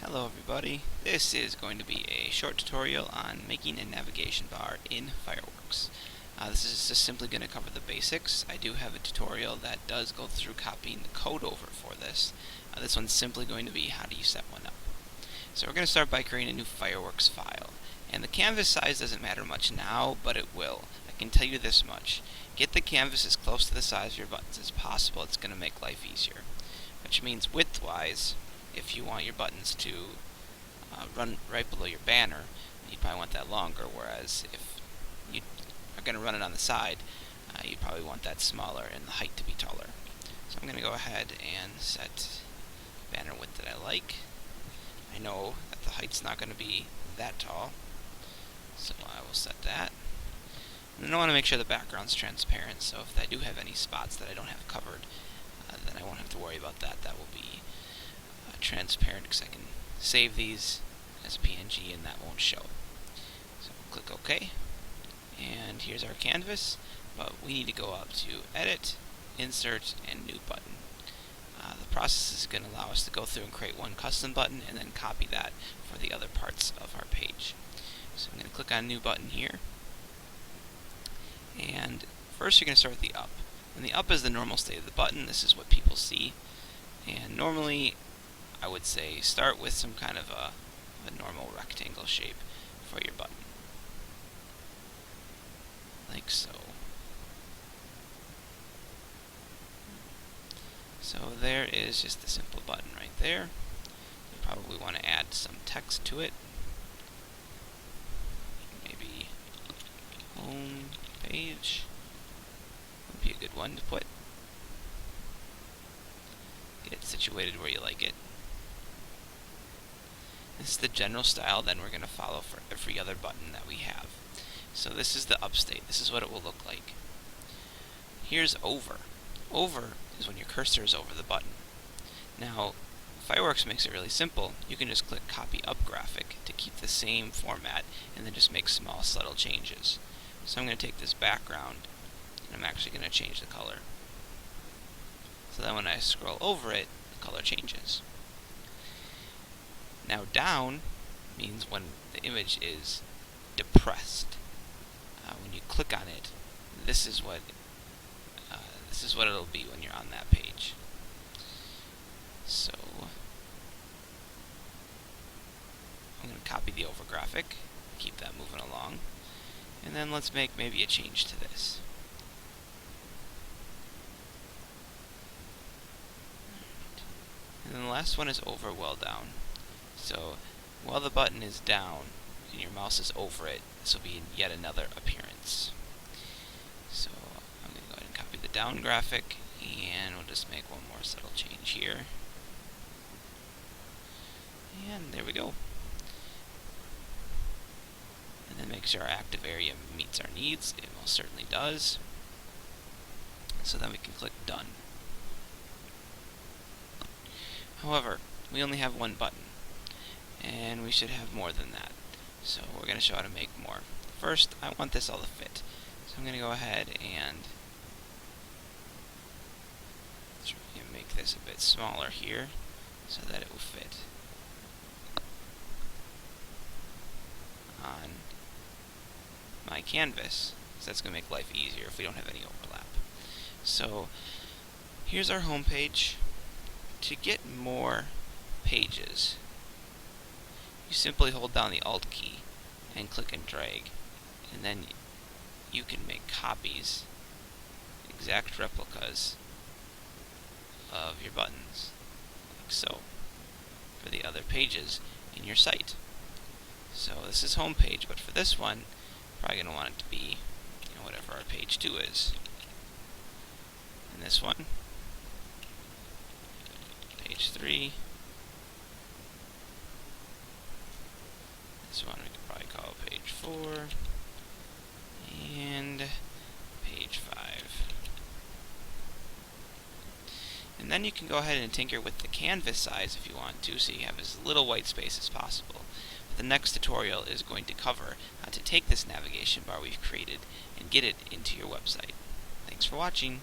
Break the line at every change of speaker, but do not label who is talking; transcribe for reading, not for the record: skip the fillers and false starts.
Hello everybody, this is going to be a short tutorial on making a navigation bar in Fireworks. This is just simply going to cover the basics. I do have a tutorial that does go through copying the code over for this. This one's simply going to be how do you set one up. So we're going to start by creating a new Fireworks file. And the canvas size doesn't matter much now, but it will. I can tell you this much. Get the canvas as close to the size of your buttons as possible. It's going to make life easier. Which means width-wise, if you want your buttons to run right below your banner, you probably want that longer, whereas if you are going to run it on the side, you probably want that smaller and the height to be taller. So I'm going to go ahead and set banner width that I like. I know that the height's not going to be that tall, so I will set that. And then I want to make sure the background's transparent, so if I do have any spots that I don't have covered, then I won't have to worry about that. That will be transparent because I can save these as a PNG and that won't show. So we'll click OK, and here's our canvas, but we need to go up to Edit, Insert, and New Button. The process is going to allow us to go through and create one custom button and then copy that for the other parts of our page. So I'm going to click on New Button here, and first you're going to start with the up. And the up is the normal state of the button. This is what people see, and normally I would say start with some kind of a normal rectangle shape for your button, like so. So there is just a simple button right there. You probably want to add some text to it. Maybe home page would be a good one to put. Get it situated where you like it. This is the general style then we're going to follow for every other button that we have. So this is the up state. This is what it will look like. Here's over. Over is when your cursor is over the button. Now, Fireworks makes it really simple. You can just click Copy Up Graphic to keep the same format and then just make small, subtle changes. So I'm going to take this background and I'm actually going to change the color. So that when I scroll over it, the color changes. Now down means when the image is depressed. When you click on it, this is what it'll be when you're on that page. So I'm going to copy the over graphic, keep that moving along, and then let's make maybe a change to this. And then the last one is over well down. So while the button is down and your mouse is over it, this will be yet another appearance. So I'm going to go ahead and copy the down graphic, and we'll just make one more subtle change here. And there we go. And then make sure our active area meets our needs. It most certainly does. So then we can click Done. However, we only have one button, and we should have more than that. So we're going to show how to make more. First, I want this all to fit. So I'm going to go ahead and try and make this a bit smaller here so that it will fit on my canvas. So that's going to make life easier if we don't have any overlap. So here's our home page. To get more pages, you simply hold down the Alt key and click and drag, and then you can make copies, exact replicas of your buttons, like so, for the other pages in your site. So this is home page, but for this one, probably going to want it to be, whatever our page 2 is. And this one, page 3. This one we could probably call page 4. And page 5. And then you can go ahead and tinker with the canvas size if you want to, so you have as little white space as possible. But the next tutorial is going to cover how to take this navigation bar we've created and get it into your website. Thanks for watching.